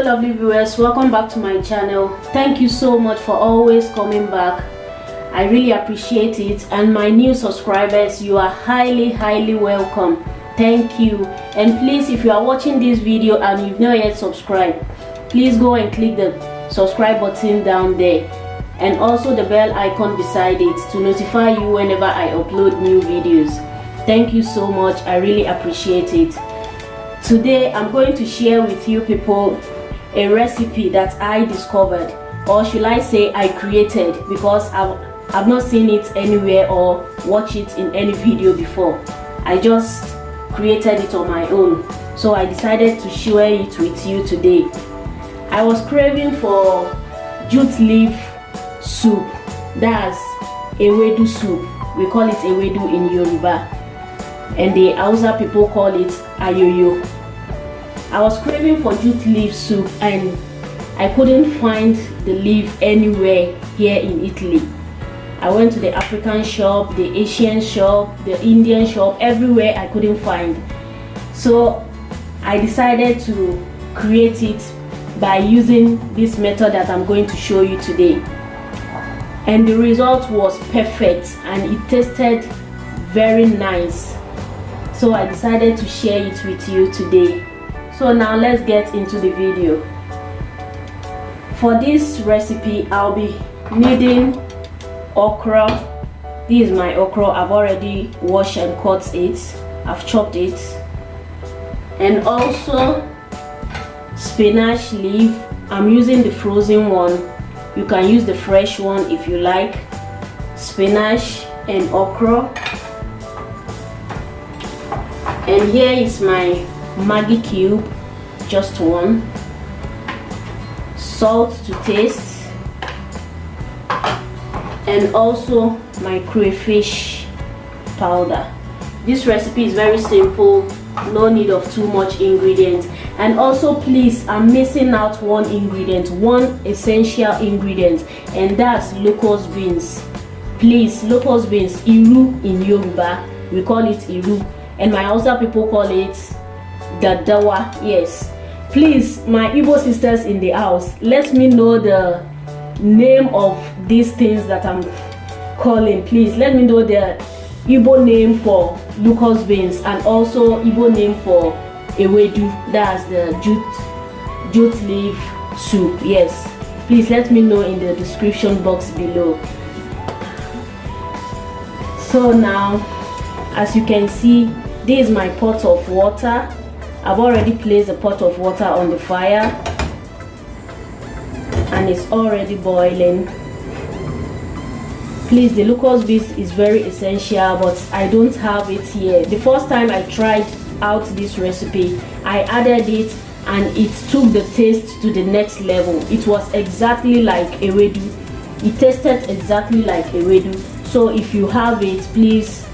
lovely viewers, welcome back to my channel. Thank you so much for always coming back. I really appreciate it. And my new subscribers, you are highly welcome. Thank you. And please, if you are watching this video and you've not yet subscribed, please go and click the subscribe button down there and also the bell icon beside it to notify you whenever I upload new videos. Thank you so much. I really appreciate it. Today I'm going to share with you people a recipe that I discovered, or should I say I created, because I've not seen it anywhere or watched it in any video before. I just created it on my own, so I decided to share it with you today. I was craving for jute leaf soup. That's EWEDU soup. We call it EWEDU in Yoruba, and the Hausa people call it ayoyo. I was craving for jute leaf soup and I couldn't find the leaf anywhere here in Italy. I went to the African shop, the Asian shop, the Indian shop, everywhere I couldn't find. So I decided to create it by using this method that I'm going to show you today. And the result was perfect and it tasted very nice. So I decided to share it with you today. So now let's get into the video. For this recipe, I'll be needing okra. This is my okra. I've already washed and cut it. I've chopped it. And also spinach leaf. I'm using the frozen one. You can use the fresh one if you like. Spinach and okra. And here is my Maggi cube, just one. Salt to taste. And also my crayfish powder. This recipe is very simple, no need of too much ingredients. And also please, I'm missing out one ingredient, one essential ingredient, and that's locust beans. Please, locust beans, iru in Yoruba, we call it iru, and my Hausa people call it Dadawa. Yes, please, my Igbo sisters in the house, let me know the name of these things that I'm calling. Please let me know the Igbo name for locust beans and also Igbo name for EWEDU, that's the jute leaf soup. Yes, please let me know in the description box below. So now, as you can see, this is my pot of water. I've already placed a pot of water on the fire and it's already boiling. Please, the locust beans is very essential, but I don't have it here. The first time I tried out this recipe, I added it and it took the taste to the next level. It was exactly like EWEDU. It tasted exactly like EWEDU. So if you have it, please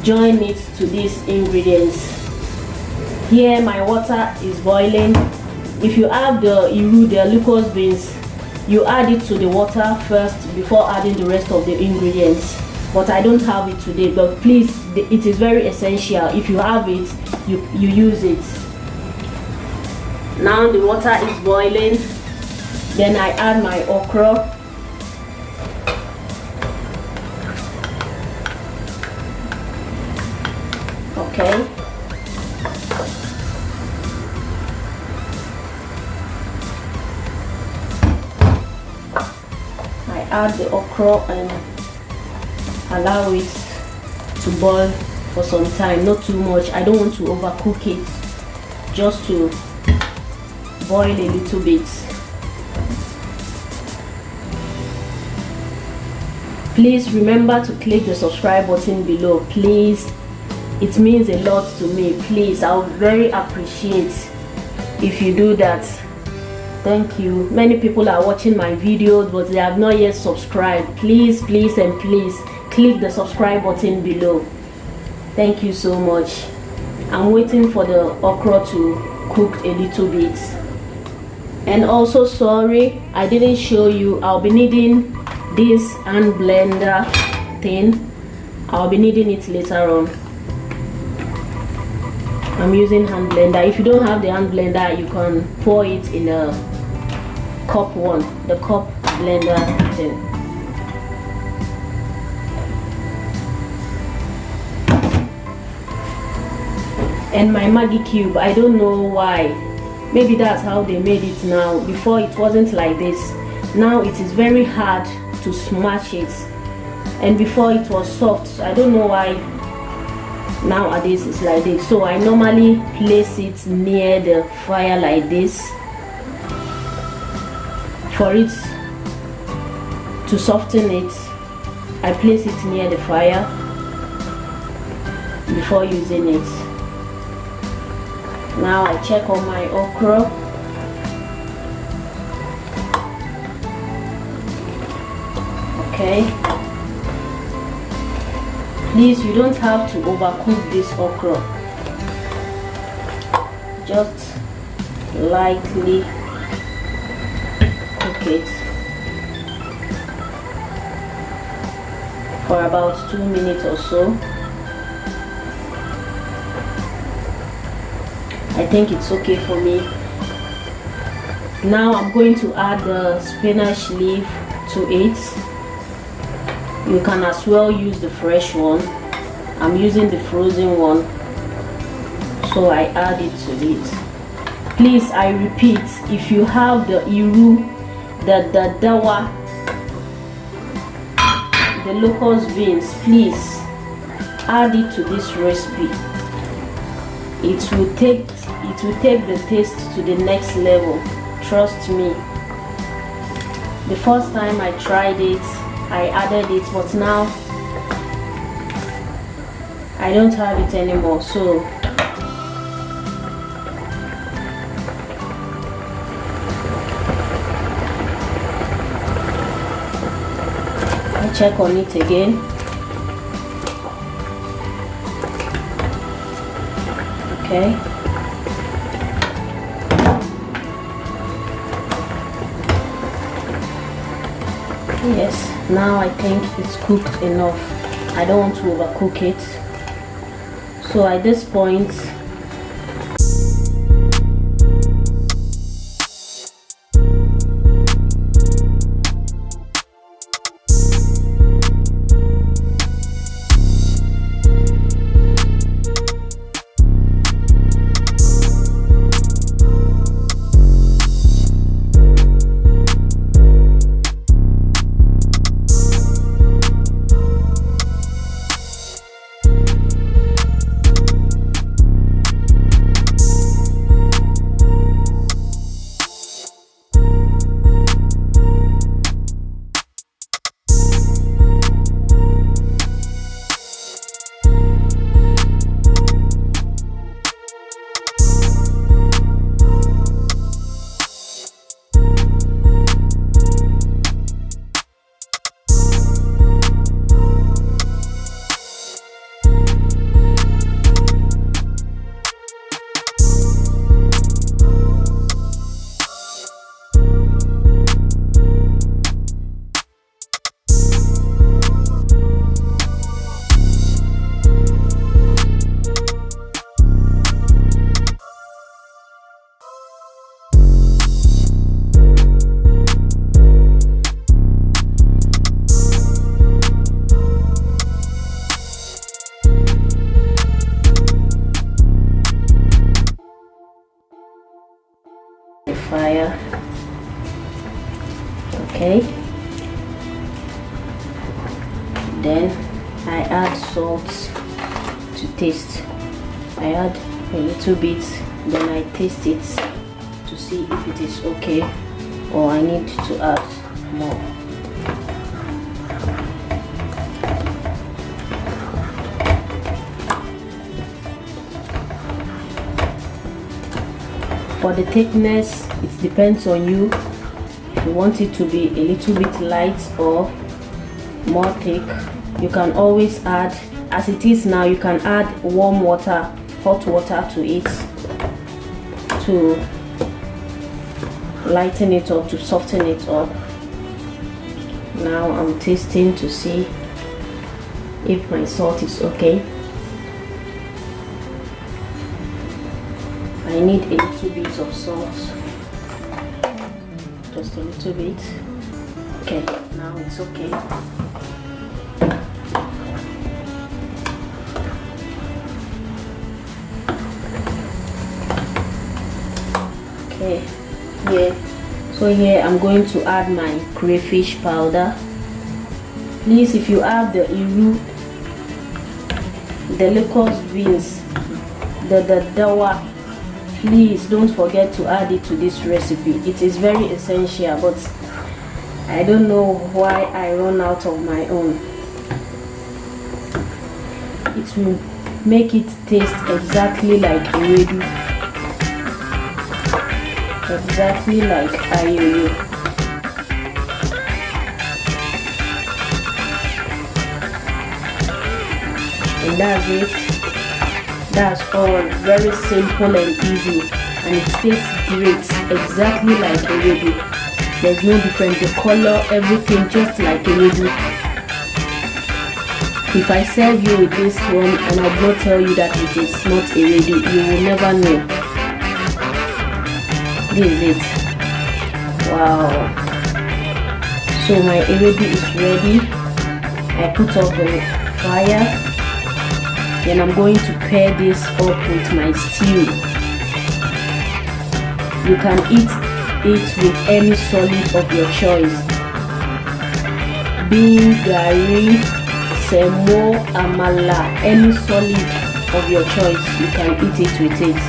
join it to these ingredients. Here my water is boiling. If you have the iru, the locust beans, you add it to the water first before adding the rest of the ingredients. But I don't have it today, but please, it is very essential. If you have it, you use it. Now the water is boiling. Then I add my okra. Okay. Add the okra and allow it to boil for some time, not too much. I don't want to overcook it, just to boil a little bit. Please remember to click the subscribe button below. Please, it means a lot to me. Please, I would very appreciate if you do that. Thank you. Many people are watching my videos but they have not yet subscribed. Please and please click the subscribe button below. Thank you so much. I'm waiting for the okra to cook a little bit. And also, sorry, I didn't show you, I'll be needing this hand blender thing. I'll be needing it later on. I'm using hand blender. If you don't have the hand blender, you can pour it in a cup one, the cup blender thing. And my Maggi cube, I don't know why. Maybe that's how they made it now. Before it wasn't like this. Now it is very hard to smash it. And before it was soft. I don't know why nowadays it's like this. So I normally place it near the fire like this for it to soften it. I place it near the fire before using it. Now I check on my okra. Okay. Please, you don't have to overcook this okra. Just lightly cook it for about 2 minutes or so. I think it's okay for me. Now I'm going to add the spinach leaf to it. You can as well use the fresh one. I'm using the frozen one, so I add it to it. Please, I repeat, if you have the iru, the dawa, the locust beans, please add it to this recipe. It will take the taste to the next level. Trust me. The first time I tried it, I added it, but now I don't have it anymore. So I check on it again. Okay. Yes, now I think it's cooked enough. I don't want to overcook it. So at this point, fire. Okay, then I add salt to taste. I add a little bit, then I taste it to see if it is okay or I need to add more. For the thickness, it depends on you. If you want it to be a little bit light or more thick, you can always add, as it is now, you can add warm water, hot water to it to lighten it up, to soften it up. Now I'm tasting to see if my salt is okay. I need a little bit of salt, just a little bit. Okay, now it's okay. Okay, so here I'm going to add my crayfish powder. Please, if you have the iru, the locust beans, the dawa, please don't forget to add it to this recipe. It is very essential, but I don't know why I run out of my own. It will make it taste exactly like EWEDU, exactly like ayoyo. And that's it. That's all. Very simple and easy, and it tastes great, exactly like EWEDU. There's no difference, the color, everything just like EWEDU. If I serve you with this one and I do not tell you that it is not EWEDU, you will never know. This is it. Wow. So my EWEDU is ready. I put off the fire. Then I'm going to pair this up with my stew. You can eat it with any solid of your choice. Bean, gari, semo, amala, any solid of your choice, you can eat it with it.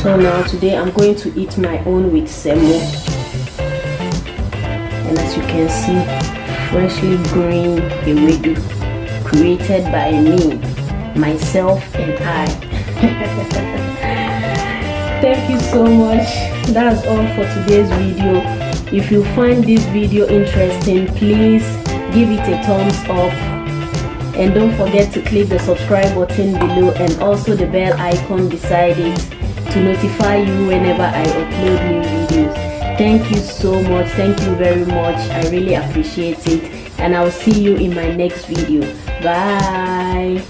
So now today I'm going to eat my own with semo. And as you can see, freshly green EWEDU, created by me, myself and I. Thank you so much. That's all for today's video. If you find this video interesting, please give it a thumbs up, and don't forget to click the subscribe button below and also the bell icon beside it to notify you whenever I upload new videos. Thank you so much. Thank you very much. I really appreciate it, and I'll see you in my next video. Bye.